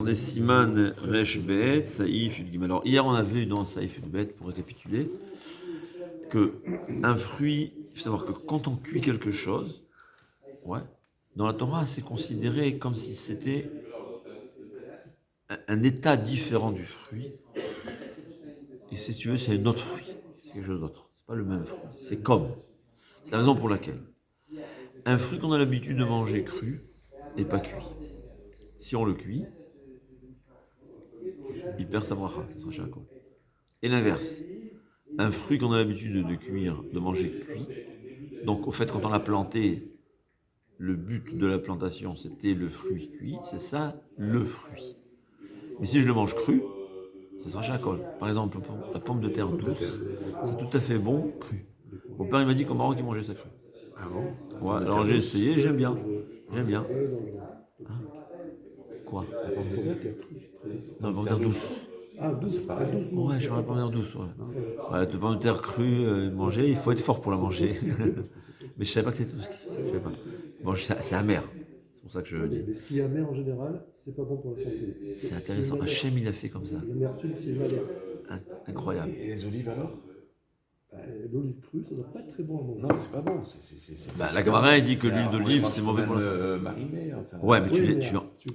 On est Siman Resh Bet, Saïf Yud Gimel. Alors hier on a vu dans Saïf Yud Bet, pour récapituler, que un fruit, il faut savoir que quand on cuit quelque chose, ouais, dans la Torah c'est considéré comme si c'était un état différent du fruit. Et si tu veux, c'est un autre fruit, c'est quelque chose d'autre. C'est pas le même fruit, c'est comme. C'est la raison pour laquelle un fruit qu'on a l'habitude de manger cru n'est pas cuit. Si on le cuit, il perd sa bracha, ça sera shakol. Et l'inverse, un fruit qu'on a l'habitude de cuire, de manger cuit, donc au fait quand on l'a planté, le but de la plantation c'était le fruit cuit, c'est ça le fruit. Mais si je le mange cru, ça sera shakol. Par exemple, la pomme de terre douce, c'est tout à fait bon cru. Mon père il m'a dit qu'au Maroc il mangeait ça cru. Ah bon? Ouais, alors j'ai essayé, j'aime bien. J'aime bien. Hein? Quoi? La pomme de terre? Non, la pomme de terre douce. Ah, douce, pas douce, non. Ouais, je prends la pomme de terre douce, ouais. Ouais, la pomme de terre crue, manger, il faut être fort pour la manger. Mais je savais pas que c'était tout ce qui... Je savais pas. Bon, c'est amer. C'est pour ça que je dis. Mais ce qui est amer en général, c'est pas bon pour la santé. C'est intéressant. Hachem, il a fait comme ça. L'amertume, c'est une alerte. Incroyable. Et les olives alors? L'olive crue, ça doit pas être très bon à manger. Non, c'est pas bon. La Gemara, il dit que l'huile d'olive, c'est mauvais pour la santé. Mariner, enfin. Ouais, mais Oui, non, tu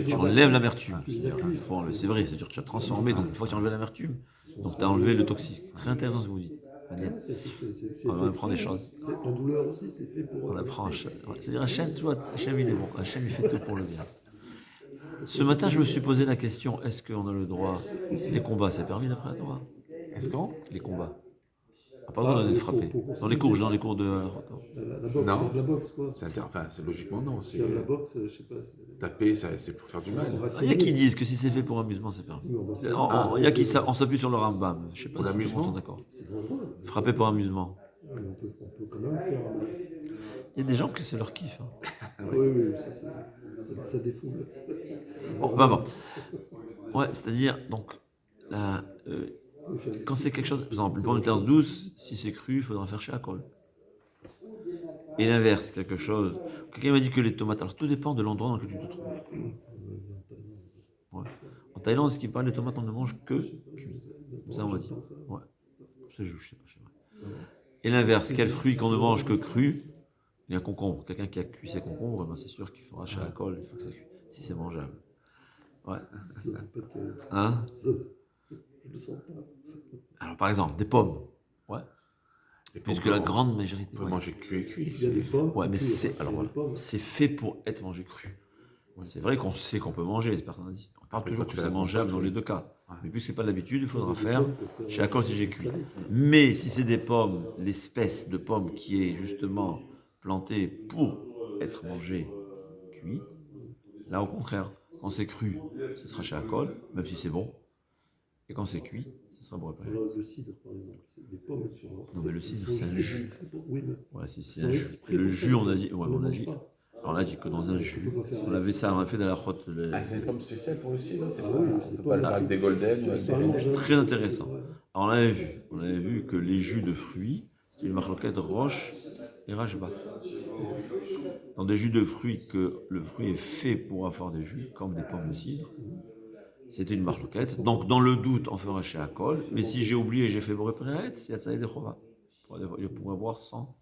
tu enlèves l'amertume. C'est vrai, c'est-à-dire que tu as transformé, donc une fois que tu as enlevé l'amertume, donc tu as enlevé le toxique. Très intéressant ce que vous dites. On apprend des choses. La douleur aussi, c'est fait pour. On apprend Hachem. C'est-à-dire Hachem, tu vois, Hachem il est bon. Hachem il fait tout pour le bien. Ce matin, je me suis posé la question, est-ce qu'on a le droit... Les combats, c'est permis d'après la Torah? Est-ce qu'on? Les combats. Pas besoin d'être frappé. Dans les cours de... La boxe, Non. la boxe, quoi. Enfin, logiquement non. La boxe, je sais pas. Taper, c'est pour faire du mal. Il y a qui disent que si c'est fait pour amusement, c'est permis. Il y a qui on s'appuie sur le Rambam. Je sais pas Pour si l'amusement, tout le monde sont d'accord. C'est dangereux. Frapper pour amusement. On peut quand même faire. Il y a des gens que c'est leur kiff. Hein. Oui, ça défoule. Bon. Ouais, c'est-à-dire, donc, quand c'est quelque chose, par exemple, une pomme de terre douce, si c'est cru, il faudra faire chez Akol. Et l'inverse, quelque chose. Quelqu'un m'a dit que les tomates, alors tout dépend de l'endroit dans lequel tu te trouves. Ouais. En Thaïlande, ce qui parle, les tomates, on ne mange que cuit. Ça, on va dire. Ouais. Ça, je sais pas, c'est vrai. Et l'inverse, quel fruit qu'on ne mange que cru? Il y a un concombre. Quelqu'un qui a cuit ses concombres, ben c'est sûr qu'il fera chez Akol, il faut que ça cuit, si c'est mangeable. Ouais. Hein? Je le sens pas. Alors, par exemple, des pommes. Ouais. Puisque la grande majorité. On peut manger cru et cuit. Il y a des pommes. Ouais, mais c'est fait pour être mangé cru. C'est vrai qu'on sait qu'on peut manger, les personnes disent. On parle toujours que c'est mangeable dans les deux cas. Mais puisque c'est pas l'habitude, il faudra faire chez Akol si j'ai cuit. Mais si c'est des pommes, l'espèce de pomme qui est justement plantée pour être mangée cuit, là au contraire, quand c'est cru, ce sera chez Akol, même si c'est bon. Et quand c'est cuit, ce sera bon. Le cidre, par exemple. Les pommes sont. Non, mais le cidre, c'est un jus. Oui, mais. Ouais, c'est un jus. Le jus, on a dit. Ouais, on a dit. Alors on a dit que dans un jus, on avait ça, on a fait de la rotte. Ah, c'est une pomme spéciale pour le cidre, c'est on peut pas le faire avec des golden. Très intéressant. Alors on avait vu que les jus de fruits, c'était une marloquette roche et rajba. Dans des jus de fruits que le fruit est fait pour avoir des jus, comme des pommes de cidre, c'était une marloquette. Donc dans le doute, on fera chez Akol. Mais si j'ai oublié et j'ai fait Boré Péret, c'est Yatsaï de Chova. Il pourrait boire sans.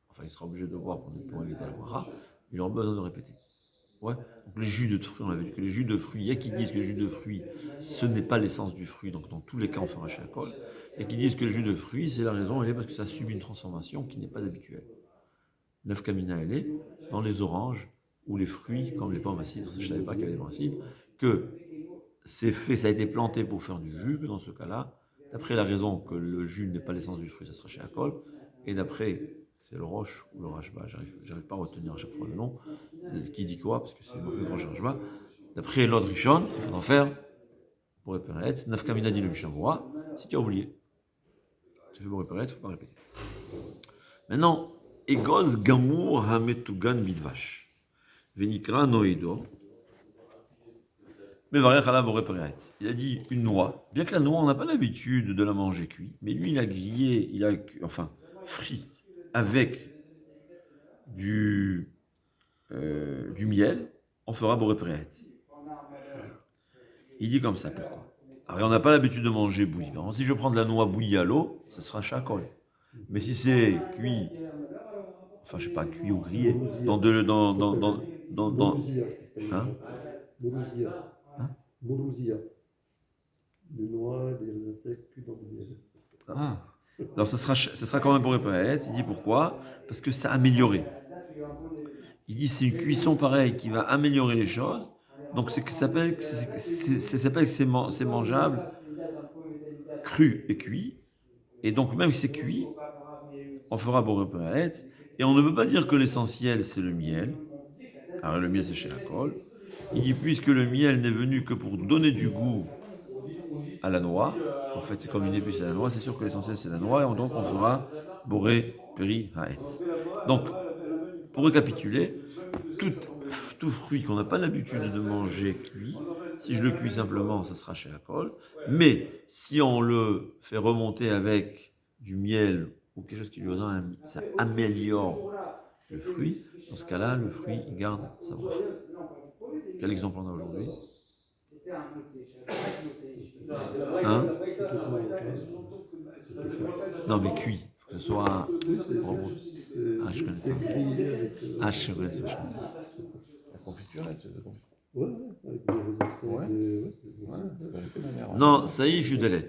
Enfin, il sera obligé de boire pour éviter la bracha. Il aura besoin de répéter. Ouais. Donc les jus de fruits, on avait vu que les jus de fruits, il y a qui disent que les jus de fruits, ce n'est pas l'essence du fruit, donc dans tous les cas on fera chez Akol. Et qui disent que le jus de fruits, c'est la raison, elle est parce que ça subit une transformation qui n'est pas habituelle. Neuf Kamina, elle est dans les oranges ou les fruits, comme les pommes à cidre, je ne savais pas qu'il y avait des pommes à cidre, que c'est fait, ça a été planté pour faire du jus, que dans ce cas-là, d'après la raison que le jus n'est pas l'essence du fruit, ça sera chez Akol, et d'après, c'est le roche ou le rajba, j'arrive pas à retenir à chaque fois le nom, qui dit quoi, parce que c'est le roche rajba, d'après l'ordre Rishon, il faut en faire, pour répéter, Naf Kamina dit le Mishnah, si tu as oublié, tu fais pour répéter, il ne faut pas répéter. Maintenant, Egoz Gamour Hametugan Midvash, Venikra Noido, il a dit une noix. Bien que la noix, on n'a pas l'habitude de la manger cuite, mais lui, il a grillé, frit avec du miel. On fera boré préhet. Il dit comme ça, pourquoi? Alors, on n'a pas l'habitude de manger bouilli. Par exemple, si je prends de la noix bouillie à l'eau, ça sera chacol. Mais si c'est cuit, enfin, je sais pas, cuit ou grillé, dans Mourousia, ça s'appelle. Hein? Mourousia. Hein? Mourousia. Les noix, les raisins secs cuits dans du miel. Ah. Alors, ça sera quand même pour Paët. Il dit pourquoi? Parce que ça a amélioré. Il dit c'est une cuisson pareille qui va améliorer les choses. Donc, ça s'appelle que c'est mangeable cru et cuit. Et donc, même si c'est cuit, on fera Boré Paët. Et on ne peut pas dire que l'essentiel, c'est le miel. Alors, le miel, c'est chez la colle. Il dit puisque le miel n'est venu que pour donner du goût à la noix, en fait, c'est comme une épice à la noix, c'est sûr que l'essentiel, c'est la noix. Et donc, on fera Boré Paët. Donc, pour récapituler, tout fruit qu'on n'a pas l'habitude de manger cuit, si je le cuis simplement, ça sera chez la colle. Mais si on le fait remonter avec du miel ou quelque chose qui lui donne, ça améliore le fruit. Dans ce cas-là, le fruit, il garde sa bracha. Quel exemple on a aujourd'hui? Hein? Non, mais cuit. Il faut que ce soit. Oui, je connais c'est pas. grillé avec. Je connais pas. La confiture, là, c'est de confiture. Ouais, avec des raisins secs. Ouais. Ouais, C'est ce qu'on fait, ma mère. Non, Saïf Yudelet.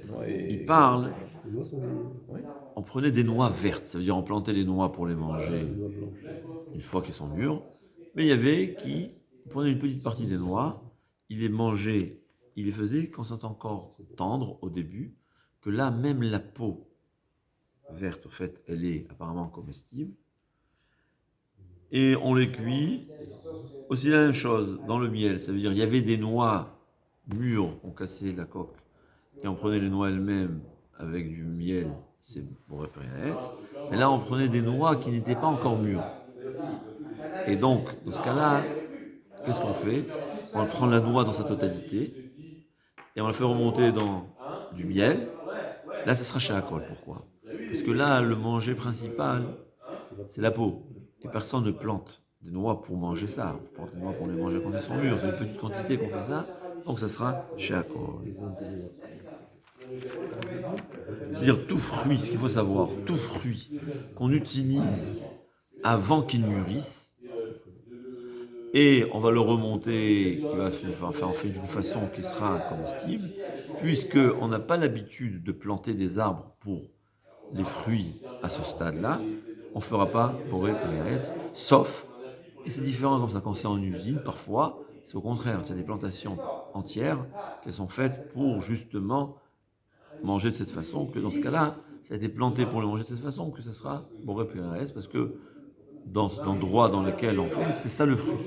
Il parle. les noix sont grillées. Oui. On prenait des noix vertes, ça veut dire on plantait les noix pour les manger Les noix blanches. une fois qu'elles sont mûres. Mais il y avait qui prenait une petite partie des noix, il les mangeait, il les faisait quand c'est encore tendre au début, que là même la peau verte, au fait, elle est apparemment comestible. Et on les cuit. Aussi la même chose dans le miel, ça veut dire il y avait des noix mûres, on cassait la coque et on prenait les noix elles-mêmes avec du miel, c'est Boré Paët. Mais là on prenait des noix qui n'étaient pas encore mûres. Et donc dans ce cas-là, qu'est-ce qu'on fait? On prend la noix dans sa totalité et on la fait remonter dans du miel. Là ça sera chez la colle. Pourquoi? Parce que là le manger principal c'est la peau. Et personne ne plante des noix pour manger ça. On plante des noix pour les manger quand elles sont mûres. C'est une petite quantité qu'on fait ça. Donc ça sera chez la colle. C'est-à-dire tout fruit, ce qu'il faut savoir, tout fruit qu'on utilise avant qu'il mûrisse, et on va le remonter, on fait d'une façon qui sera comestible, puisqu'on n'a pas l'habitude de planter des arbres pour les fruits à ce stade-là, on ne fera pas Boré Paët, sauf, et c'est différent comme ça quand c'est en usine, parfois, c'est au contraire, il y a des plantations entières qui sont faites pour justement manger de cette façon, que dans ce cas-là, ça a été planté pour le manger de cette façon, que ce sera Boré Paët, parce que dans l'endroit dans lequel on fait, c'est ça le fruit.